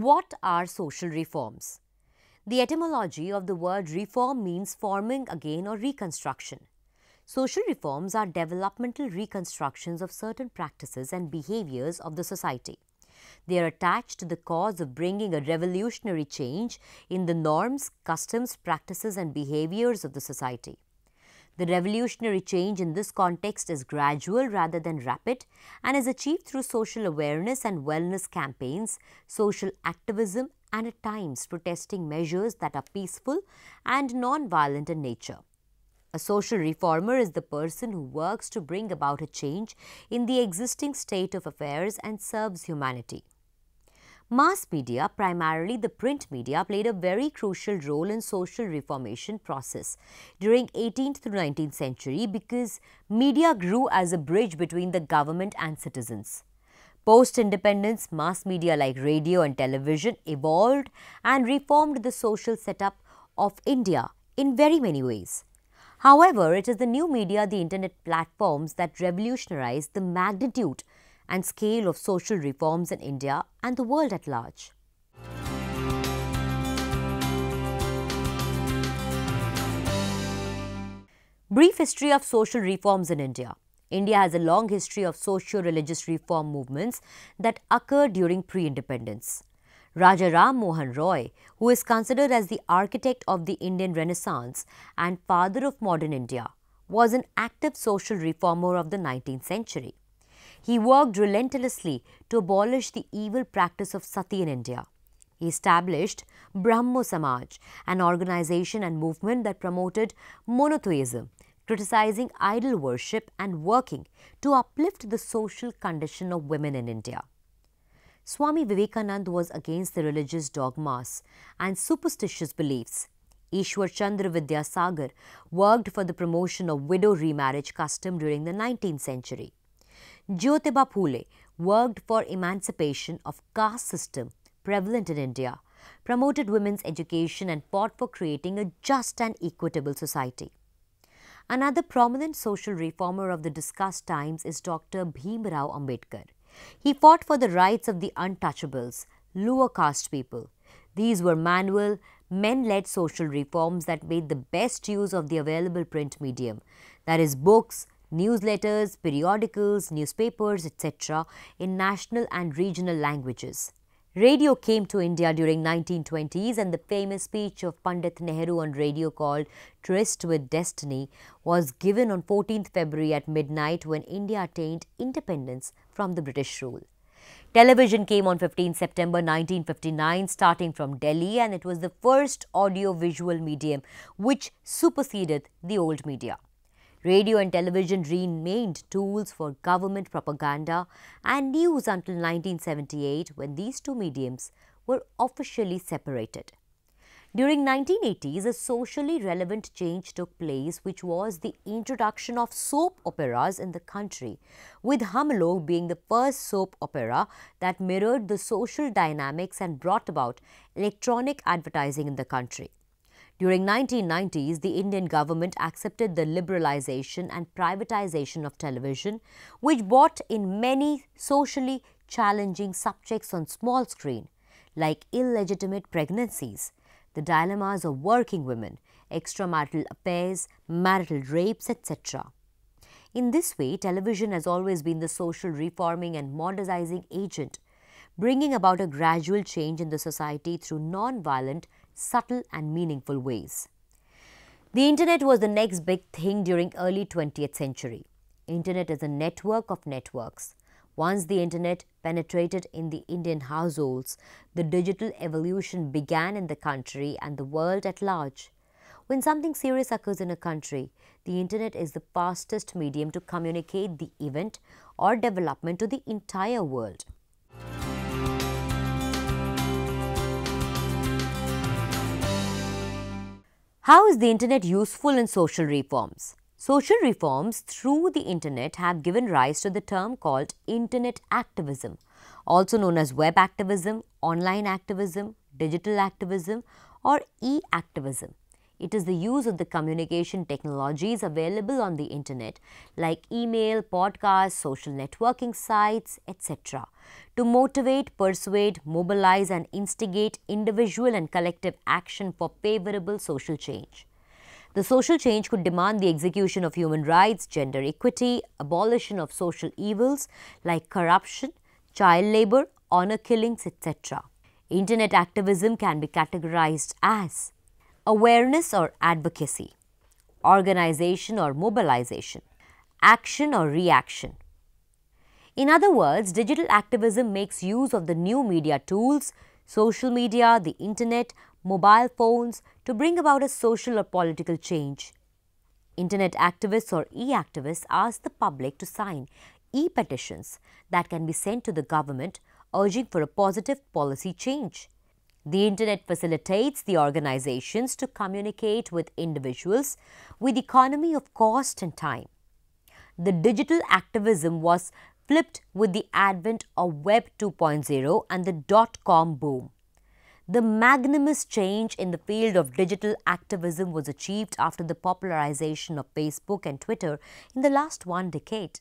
What are social reforms? The etymology of the word reform means forming again or reconstruction. Social reforms are developmental reconstructions of certain practices and behaviors of the society. They are attached to the cause of bringing a revolutionary change in the norms, customs, practices and behaviors of the society. The revolutionary change in this context is gradual rather than rapid and is achieved through social awareness and wellness campaigns, social activism and at times protesting measures that are peaceful and non-violent in nature. A social reformer is the person who works to bring about a change in the existing state of affairs and serves humanity. Mass media, primarily the print media, played a very crucial role in social reformation process during 18th to 19th century because media grew as a bridge between the government and citizens. Post-independence, mass media like radio and television evolved and reformed the social setup of India in very many ways. However, it is the new media, the internet platforms that revolutionized the magnitude and scale of social reforms in India and the world at large. Brief history of social reforms in India. India has a long history of socio-religious reform movements that occurred during pre-independence. Raja Ram Mohan Roy, who is considered as the architect of the Indian Renaissance and father of modern India, was an active social reformer of the 19th century. He worked relentlessly to abolish the evil practice of sati in India. He established Brahmo Samaj, an organization and movement that promoted monotheism, criticizing idol worship and working to uplift the social condition of women in India. Swami Vivekananda was against the religious dogmas and superstitious beliefs. Ishwar Chandra Vidyasagar worked for the promotion of widow remarriage custom during the 19th century. Jyotiba Phule worked for emancipation of caste system prevalent in India, promoted women's education and fought for creating a just and equitable society. Another prominent social reformer of the discussed times is Dr. Bhim Rao Ambedkar. He fought for the rights of the untouchables, lower caste people. These were manual, men-led social reforms that made the best use of the available print medium, that is books, newsletters, periodicals, newspapers, etc. in national and regional languages. Radio came to India during 1920s and the famous speech of Pandit Nehru on radio called Tryst with Destiny was given on 14th February at midnight when India attained independence from the British rule. Television came on 15 September 1959 starting from Delhi and it was the first audio-visual medium which superseded the old media. Radio and television remained tools for government propaganda and news until 1978 when these two mediums were officially separated. During 1980s, a socially relevant change took place which was the introduction of soap operas in the country, with Hum Log being the first soap opera that mirrored the social dynamics and brought about electronic advertising in the country. During 1990s, the Indian government accepted the liberalization and privatization of television, which brought in many socially challenging subjects on small screen, like illegitimate pregnancies, the dilemmas of working women, extramarital affairs, marital rapes, etc. In this way, television has always been the social reforming and modernizing agent, bringing about a gradual change in the society through non-violent, subtle and meaningful ways. The internet was the next big thing during early 20th century. Internet is a network of networks. Once the internet penetrated in the Indian households, the digital evolution began in the country and the world at large. When something serious occurs in a country, the internet is the fastest medium to communicate the event or development to the entire world. How is the internet useful in social reforms? Social reforms through the internet have given rise to the term called internet activism, also known as web activism, online activism, digital activism or e-activism. It is the use of the communication technologies available on the internet like email, podcasts, social networking sites, etc. to motivate, persuade, mobilize and instigate individual and collective action for favorable social change. The social change could demand the execution of human rights, gender equity, abolition of social evils like corruption, child labor, honor killings, etc. Internet activism can be categorized as awareness or advocacy, organization or mobilization, action or reaction. In other words, digital activism makes use of the new media tools, social media, the internet, mobile phones to bring about a social or political change. Internet activists or e-activists ask the public to sign e-petitions that can be sent to the government urging for a positive policy change. The internet facilitates the organizations to communicate with individuals with economy of cost and time. The digital activism was flipped with the advent of Web 2.0 and the dot-com boom. The magnanimous change in the field of digital activism was achieved after the popularization of Facebook and Twitter in the last 1 decade.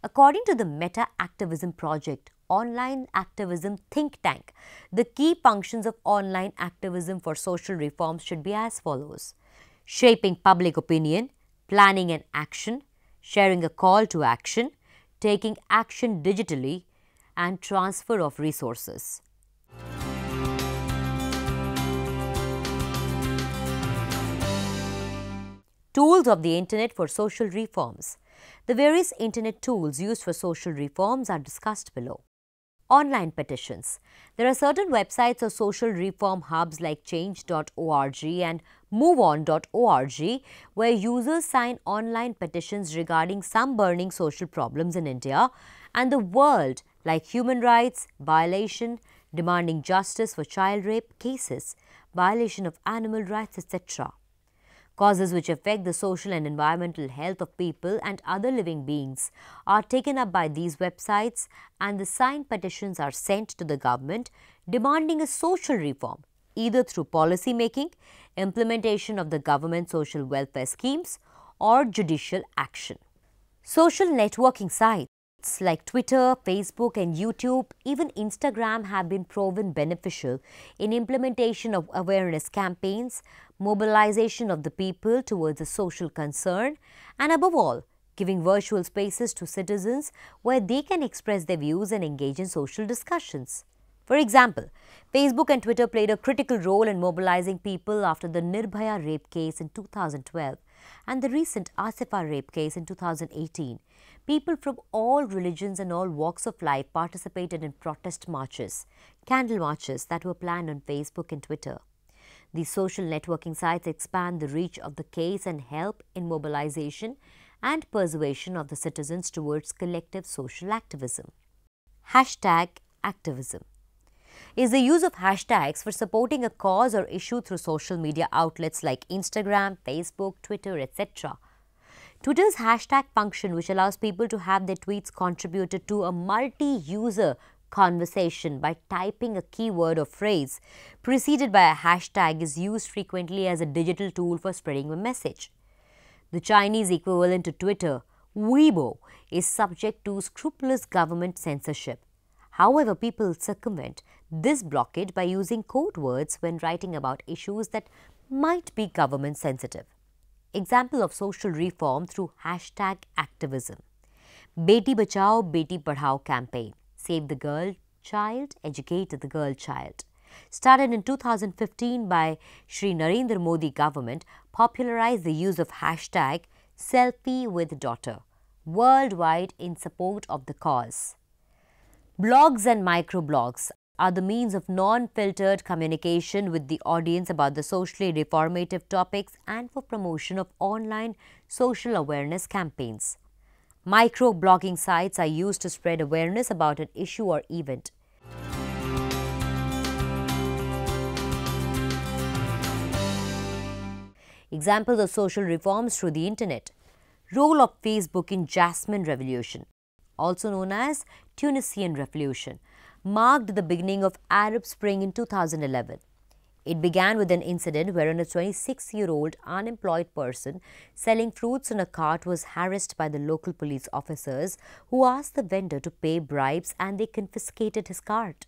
According to the Meta Activism Project, online activism think tank, the key functions of online activism for social reforms should be as follows: shaping public opinion, planning an action, sharing a call to action, taking action digitally, and transfer of resources. Tools of the Internet for social reforms. The various Internet tools used for social reforms are discussed below. Online petitions. There are certain websites or social reform hubs like change.org and moveon.org where users sign online petitions regarding some burning social problems in India and the world like human rights, violation, demanding justice for child rape cases, violation of animal rights, etc. Causes which affect the social and environmental health of people and other living beings are taken up by these websites and the signed petitions are sent to the government demanding a social reform either through policy making, implementation of the government social welfare schemes or judicial action. Social networking sites like Twitter, Facebook and YouTube, even Instagram have been proven beneficial in implementation of awareness campaigns, mobilization of the people towards a social concern and above all, giving virtual spaces to citizens where they can express their views and engage in social discussions. For example, Facebook and Twitter played a critical role in mobilizing people after the Nirbhaya rape case in 2012 and the recent Asifa rape case in 2018. People from all religions and all walks of life participated in protest marches, candle marches that were planned on Facebook and Twitter. These social networking sites expand the reach of the case and help in mobilization and persuasion of the citizens towards collective social activism. Hashtag activism is the use of hashtags for supporting a cause or issue through social media outlets like Instagram, Facebook, Twitter, etc. Twitter's hashtag function, which allows people to have their tweets contributed to a multi-user conversation by typing a keyword or phrase preceded by a hashtag, is used frequently as a digital tool for spreading a message. The Chinese equivalent to Twitter, Weibo, is subject to scrupulous government censorship. However, people circumvent this blockade by using code words when writing about issues that might be government sensitive. Example of social reform through hashtag activism. Beti Bachao, Beti Padhao campaign. Save the girl child, educate the girl child. Started in 2015 by Shri Narendra Modi government, popularized the use of hashtag selfie with daughter worldwide in support of the cause. Blogs and microblogs are the means of non-filtered communication with the audience about the socially reformative topics and for promotion of online social awareness campaigns. Microblogging sites are used to spread awareness about an issue or event. Examples of social reforms through the internet. Role of Facebook in Jasmine Revolution, also known as Tunisian Revolution, marked the beginning of Arab Spring in 2011. It began with an incident wherein a 26-year-old unemployed person selling fruits in a cart was harassed by the local police officers who asked the vendor to pay bribes and they confiscated his cart.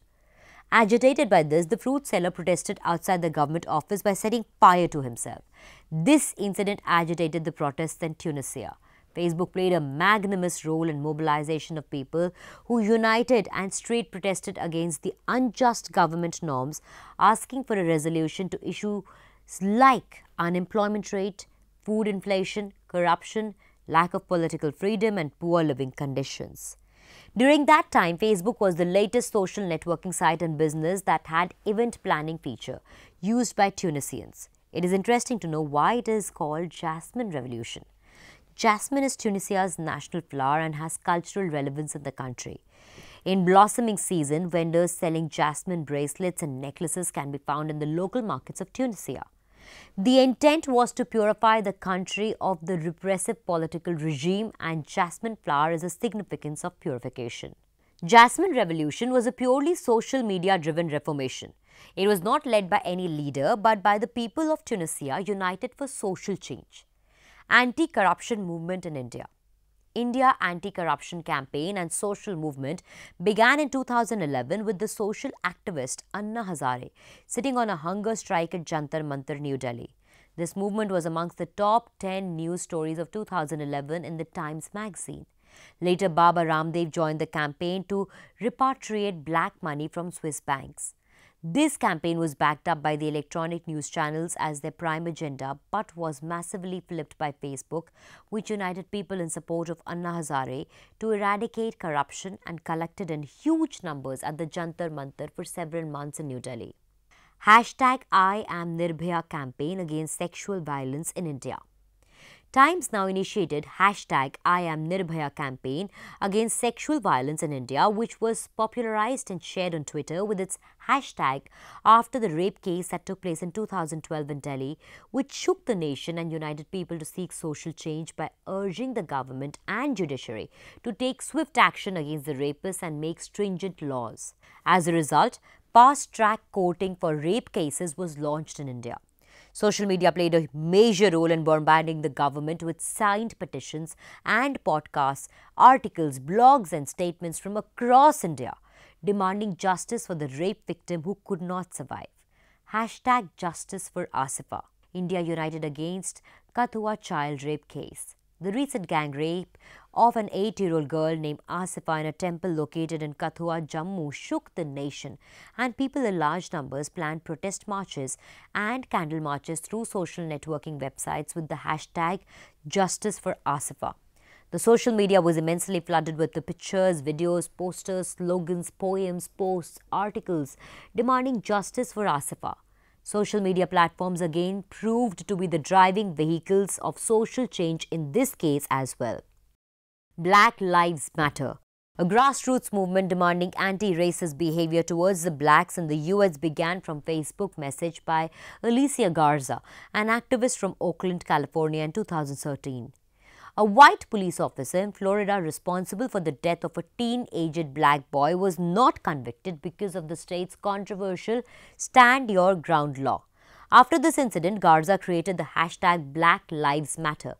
Agitated by this, the fruit seller protested outside the government office by setting fire to himself. This incident agitated the protests in Tunisia. Facebook played a magnanimous role in mobilization of people who united and straight protested against the unjust government norms, asking for a resolution to issues like unemployment rate, food inflation, corruption, lack of political freedom and poor living conditions. During that time, Facebook was the latest social networking site in business that had event planning feature used by Tunisians. It is interesting to know why it is called Jasmine Revolution. Jasmine is Tunisia's national flower and has cultural relevance in the country. In blossoming season, vendors selling jasmine bracelets and necklaces can be found in the local markets of Tunisia. The intent was to purify the country of the repressive political regime, and jasmine flower is a significance of purification. Jasmine Revolution was a purely social media driven reformation. It was not led by any leader but by the people of Tunisia united for social change. Anti-corruption movement in India. India anti-corruption campaign and social movement began in 2011 with the social activist Anna Hazare sitting on a hunger strike at Jantar Mantar, New Delhi. This movement was amongst the top 10 news stories of 2011 in the Times magazine. Later, Baba Ramdev joined the campaign to repatriate black money from Swiss banks. This campaign was backed up by the electronic news channels as their prime agenda but was massively flipped by Facebook, which united people in support of Anna Hazare to eradicate corruption and collected in huge numbers at the Jantar Mantar for several months in New Delhi. Hashtag I Am Nirbhaya campaign against sexual violence in India. Times now initiated hashtag I Am Nirbhaya campaign against sexual violence in India, which was popularized and shared on Twitter with its hashtag after the rape case that took place in 2012 in Delhi, which shook the nation and united people to seek social change by urging the government and judiciary to take swift action against the rapists and make stringent laws. As a result, fast-track courting for rape cases was launched in India. Social media played a major role in bombarding the government with signed petitions and podcasts, articles, blogs and statements from across India demanding justice for the rape victim who could not survive. Hashtag Justice for Asifa. India united against Kathua child rape case. The recent gang rape of an 8-year-old girl named Asifa in a temple located in Kathua, Jammu shook the nation, and people in large numbers planned protest marches and candle marches through social networking websites with the hashtag Justice for Asifa. The social media was immensely flooded with the pictures, videos, posters, slogans, poems, posts, articles demanding justice for Asifa. Social media platforms again proved to be the driving vehicles of social change in this case as well. Black Lives Matter. A grassroots movement demanding anti-racist behavior towards the blacks in the US began from Facebook message by Alicia Garza, an activist from Oakland, California in 2013. A white police officer in Florida responsible for the death of a teen-aged black boy was not convicted because of the state's controversial Stand Your Ground law. After this incident, Garza created the hashtag Black Lives Matter,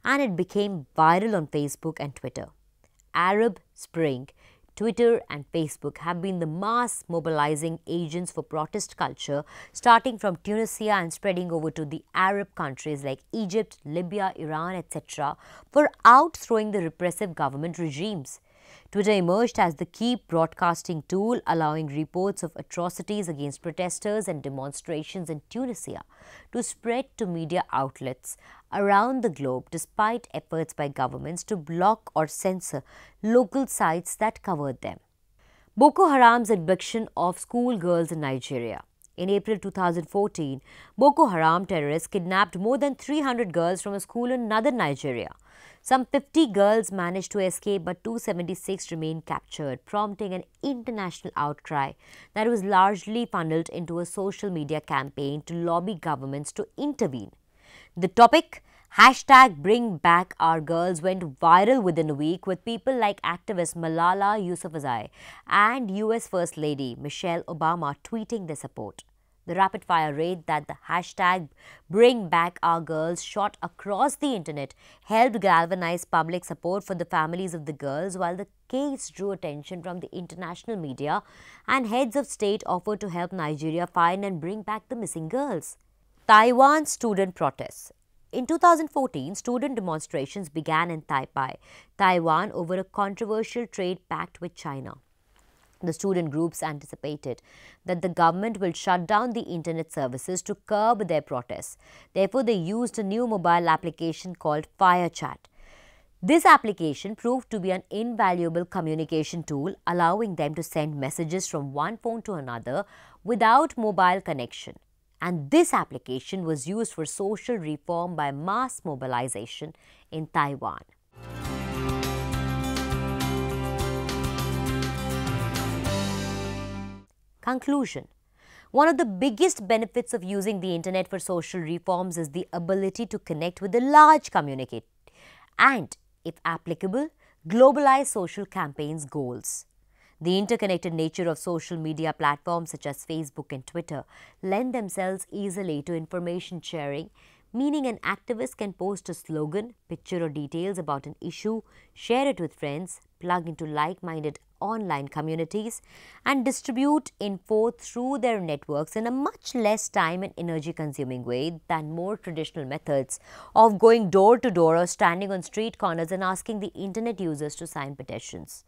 and it became viral on Facebook and Twitter. Arab Spring, Twitter and Facebook have been the mass mobilizing agents for protest culture, starting from Tunisia and spreading over to the Arab countries like Egypt, Libya, Iran, etc. for outthrowing the repressive government regimes. Twitter emerged as the key broadcasting tool, allowing reports of atrocities against protesters and demonstrations in Tunisia to spread to media outlets around the globe despite efforts by governments to block or censor local sites that covered them. Boko Haram's abduction of schoolgirls in Nigeria. In April 2014, Boko Haram terrorists kidnapped more than 300 girls from a school in northern Nigeria. Some 50 girls managed to escape, but 276 remained captured, prompting an international outcry that was largely funneled into a social media campaign to lobby governments to intervene. The topic, hashtag Bring Back Our Girls, went viral within a week, with people like activist Malala Yousafzai and US First Lady Michelle Obama tweeting their support. The rapid-fire raid that the hashtag Bring Back Our Girls shot across the internet helped galvanize public support for the families of the girls, while the case drew attention from the international media and heads of state offered to help Nigeria find and bring back the missing girls. Taiwan student protests. In 2014, student demonstrations began in Taipei, Taiwan, over a controversial trade pact with China. The student groups anticipated that the government will shut down the internet services to curb their protests. Therefore, they used a new mobile application called FireChat. This application proved to be an invaluable communication tool, allowing them to send messages from one phone to another without mobile connection. And this application was used for social reform by mass mobilization in Taiwan. Conclusion. One of the biggest benefits of using the internet for social reforms is the ability to connect with a large community and, if applicable, globalize social campaigns' goals. The interconnected nature of social media platforms such as Facebook and Twitter lend themselves easily to information sharing, meaning an activist can post a slogan, picture or details about an issue, share it with friends, plug into like-minded online communities, and distribute info through their networks in a much less time and energy-consuming way than more traditional methods of going door to door or standing on street corners and asking the internet users to sign petitions.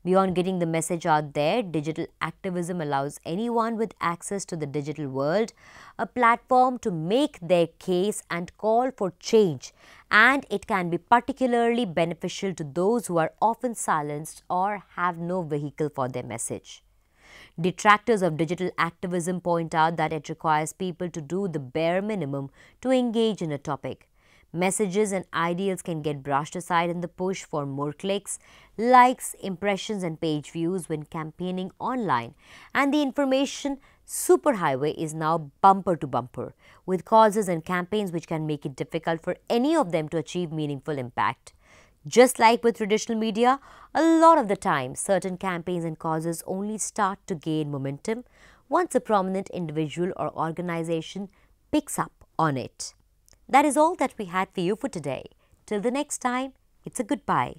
Beyond getting the message out there, digital activism allows anyone with access to the digital world a platform to make their case and call for change, and it can be particularly beneficial to those who are often silenced or have no vehicle for their message. Detractors of digital activism point out that it requires people to do the bare minimum to engage in a topic. Messages and ideals can get brushed aside in the push for more clicks, likes, impressions and page views when campaigning online, and the information superhighway is now bumper to bumper, with causes and campaigns which can make it difficult for any of them to achieve meaningful impact. Just like with traditional media, a lot of the time certain campaigns and causes only start to gain momentum once a prominent individual or organization picks up on it. That is all that we had for you for today. Till the next time, it's a goodbye.